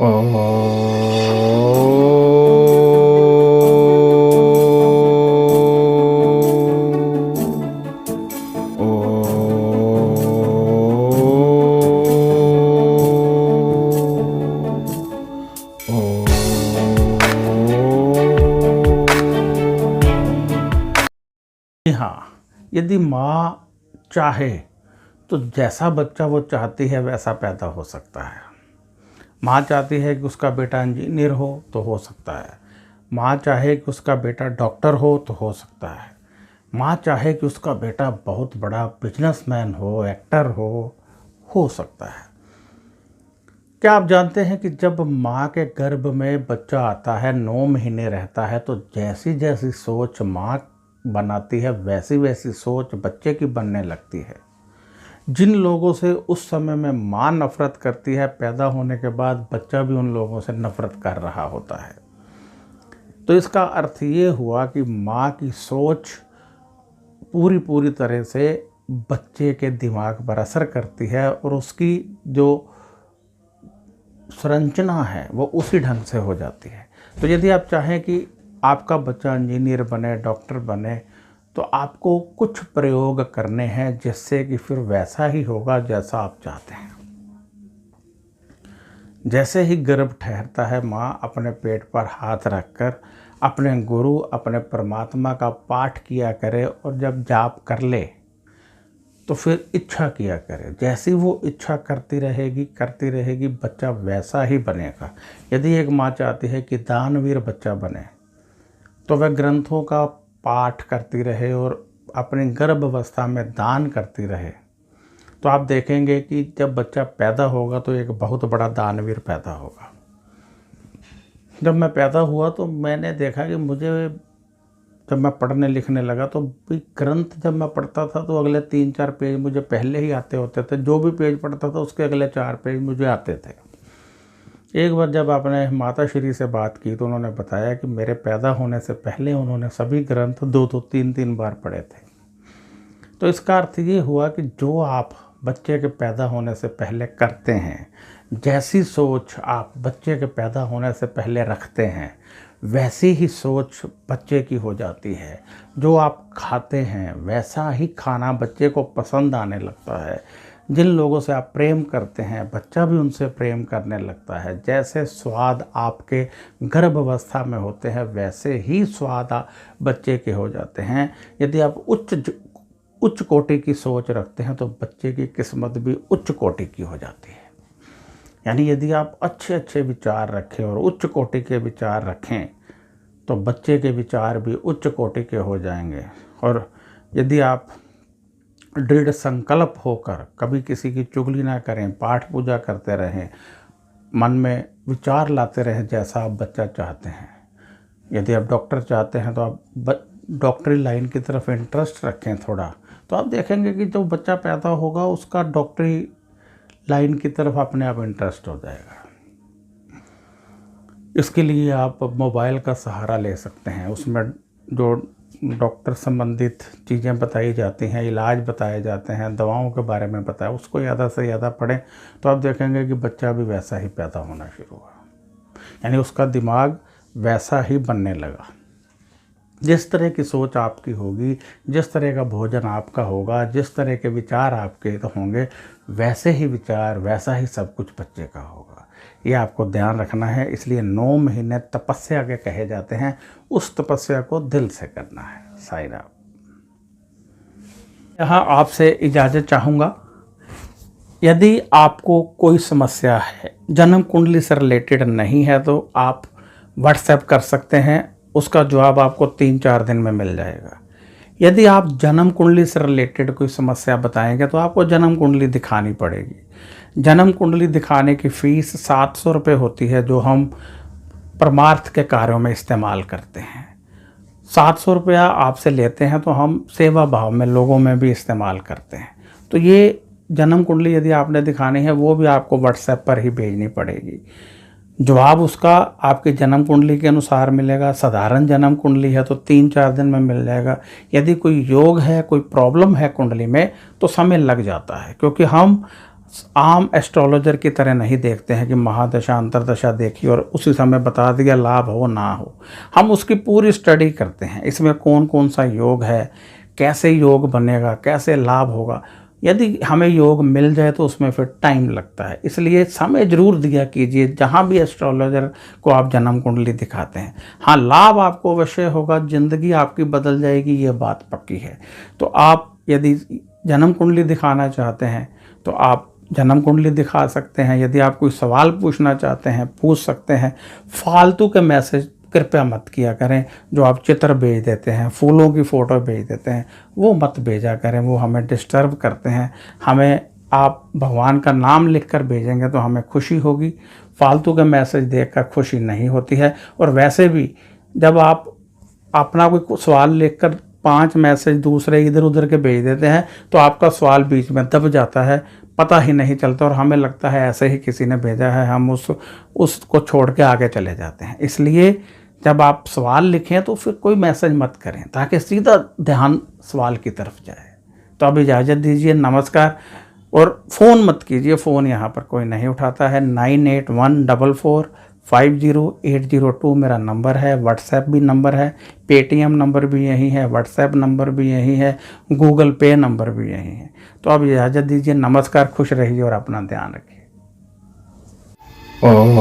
ओ जी हाँ, यदि माँ चाहे तो जैसा बच्चा वो चाहती है वैसा पैदा हो सकता है। माँ चाहती है कि उसका बेटा इंजीनियर हो सकता है। माँ चाहे कि उसका बेटा डॉक्टर हो सकता है। माँ चाहे कि उसका बेटा बहुत बड़ा बिजनेसमैन एक्टर हो सकता है। क्या आप जानते हैं कि जब माँ के गर्भ में बच्चा आता है, 9 महीने रहता है, तो जैसी जैसी सोच माँ बनाती है वैसी वैसी सोच बच्चे की बनने लगती है। जिन लोगों से उस समय में माँ नफरत करती है, पैदा होने के बाद बच्चा भी उन लोगों से नफरत कर रहा होता है। तो इसका अर्थ ये हुआ कि माँ की सोच पूरी तरह से बच्चे के दिमाग पर असर करती है और उसकी जो संरचना है वो उसी ढंग से हो जाती है। तो यदि आप चाहें कि आपका बच्चा इंजीनियर बने, डॉक्टर बने, तो आपको कुछ प्रयोग करने हैं जिससे कि फिर वैसा ही होगा जैसा आप चाहते हैं। जैसे ही गर्भ ठहरता है, माँ अपने पेट पर हाथ रखकर अपने गुरु, अपने परमात्मा का पाठ किया करे और जब जाप कर ले तो फिर इच्छा किया करे। जैसी वो इच्छा करती रहेगी बच्चा वैसा ही बनेगा। यदि एक माँ चाहती है कि दानवीर बच्चा बने तो वह ग्रंथों का पाठ करती रहे और अपनी गर्भ अवस्था में दान करती रहे, तो आप देखेंगे कि जब बच्चा पैदा होगा तो एक बहुत बड़ा दानवीर पैदा होगा। जब मैं पैदा हुआ तो मैंने देखा कि जब मैं पढ़ने लिखने लगा तो भी ग्रंथ जब मैं पढ़ता था तो अगले 3-4 पेज मुझे पहले ही आते होते थे। जो भी पेज पढ़ता था उसके अगले 4 पेज मुझे आते थे। एक बार जब आपने माता श्री से बात की तो उन्होंने बताया कि मेरे पैदा होने से पहले उन्होंने सभी ग्रंथ 2-2, 3-3 बार पढ़े थे। तो इसका अर्थ ये हुआ कि जो आप बच्चे के पैदा होने से पहले करते हैं, जैसी सोच आप बच्चे के पैदा होने से पहले रखते हैं, वैसी ही सोच बच्चे की हो जाती है। जो आप खाते हैं वैसा ही खाना बच्चे को पसंद आने लगता है। जिन लोगों से आप प्रेम करते हैं बच्चा भी उनसे प्रेम करने लगता है। जैसे स्वाद आपके गर्भावस्था में होते हैं वैसे ही स्वाद बच्चे के हो जाते हैं। यदि आप उच्च कोटि की सोच रखते हैं तो बच्चे की किस्मत भी उच्च कोटि की हो जाती है। यानी यदि आप अच्छे अच्छे विचार रखें और उच्च कोटि के विचार रखें तो बच्चे के विचार भी उच्च कोटि के हो जाएंगे। और यदि आप दृढ़ संकल्प होकर कभी किसी की चुगली ना करें, पाठ पूजा करते रहें, मन में विचार लाते रहें जैसा आप बच्चा चाहते हैं। यदि आप डॉक्टर चाहते हैं तो आप डॉक्टरी लाइन की तरफ इंटरेस्ट रखें थोड़ा, तो आप देखेंगे कि जो बच्चा पैदा होगा उसका डॉक्टरी लाइन की तरफ अपने आप इंटरेस्ट हो जाएगा। इसके लिए आप मोबाइल का सहारा ले सकते हैं। उसमें जो डॉक्टर संबंधित चीज़ें बताई जाती हैं, इलाज बताए जाते हैं, दवाओं के बारे में बताया, उसको ज़्यादा से ज़्यादा पढ़ें तो आप देखेंगे कि बच्चा भी वैसा ही पैदा होना शुरू हुआ। यानी उसका दिमाग वैसा ही बनने लगा। जिस तरह की सोच आपकी होगी, जिस तरह का भोजन आपका होगा, जिस तरह के विचार आपके होंगे, वैसे ही विचार, वैसा ही सब कुछ बच्चे का होगा। ये आपको ध्यान रखना है। इसलिए 9 महीने तपस्या के कहे जाते हैं। उस तपस्या को दिल से करना है। साईं राम। यहाँ आपसे इजाज़त चाहूँगा। यदि आपको कोई समस्या है, जन्म कुंडली से रिलेटेड नहीं है, तो आप व्हाट्सएप कर सकते हैं। उसका जवाब आपको 3-4 दिन में मिल जाएगा। यदि आप जन्म कुंडली से रिलेटेड कोई समस्या बताएंगे तो आपको जन्म कुंडली दिखानी पड़ेगी। जन्म कुंडली दिखाने की फ़ीस 700 रुपये होती है, जो हम परमार्थ के कार्यों में इस्तेमाल करते हैं। 700 रुपया आपसे लेते हैं तो हम सेवा भाव में लोगों में भी इस्तेमाल करते हैं। तो ये जन्म कुंडली यदि आपने दिखानी है वो भी आपको व्हाट्सएप पर ही भेजनी पड़ेगी। जवाब उसका आपकी जन्म कुंडली के अनुसार मिलेगा। साधारण जन्म कुंडली है तो 3-4 दिन में मिल जाएगा। यदि कोई योग है, कोई प्रॉब्लम है कुंडली में, तो समय लग जाता है, क्योंकि हम आम एस्ट्रोलॉजर की तरह नहीं देखते हैं कि महादशा अंतरदशा देखी और उसी समय बता दिया लाभ हो ना हो। हम उसकी पूरी स्टडी करते हैं, इसमें कौन कौन सा योग है, कैसे योग बनेगा, कैसे लाभ होगा। यदि हमें योग मिल जाए तो उसमें फिर टाइम लगता है, इसलिए समय जरूर दिया कीजिए जहाँ भी एस्ट्रोलॉजर को आप जन्म कुंडली दिखाते हैं। हाँ, लाभ आपको अवश्य होगा, ज़िंदगी आपकी बदल जाएगी, ये बात पक्की है। तो आप यदि जन्म कुंडली दिखाना चाहते हैं तो आप जन्म कुंडली दिखा सकते हैं। यदि आप कोई सवाल पूछना चाहते हैं पूछ सकते हैं। फालतू के मैसेज कृपया मत किया करें, जो आप चित्र भेज देते हैं, फूलों की फ़ोटो भेज देते हैं, वो मत भेजा करें, वो हमें डिस्टर्ब करते हैं। हमें आप भगवान का नाम लिखकर भेजेंगे तो हमें खुशी होगी, फालतू के मैसेज देखकर खुशी नहीं होती है। और वैसे भी जब आप अपना कोई सवाल लिखकर 5 मैसेज दूसरे इधर उधर के भेज देते हैं तो आपका सवाल बीच में दब जाता है, पता ही नहीं चलता और हमें लगता है ऐसे ही किसी ने भेजा है, हम उसको छोड़ के आगे चले जाते हैं। इसलिए जब आप सवाल लिखें तो फिर कोई मैसेज मत करें ताकि सीधा ध्यान सवाल की तरफ जाए। तो अब इजाज़त दीजिए, नमस्कार। और फ़ोन मत कीजिए, फ़ोन यहाँ पर कोई नहीं उठाता है। 9814450802 मेरा नंबर है, व्हाट्सएप भी नंबर है, पेटीएम नंबर भी यही है, व्हाट्सएप नंबर भी यही है, गूगल पे नंबर भी यही है। तो अब इजाज़त दीजिए, नमस्कार, खुश रहिए और अपना ध्यान रखिए। ओम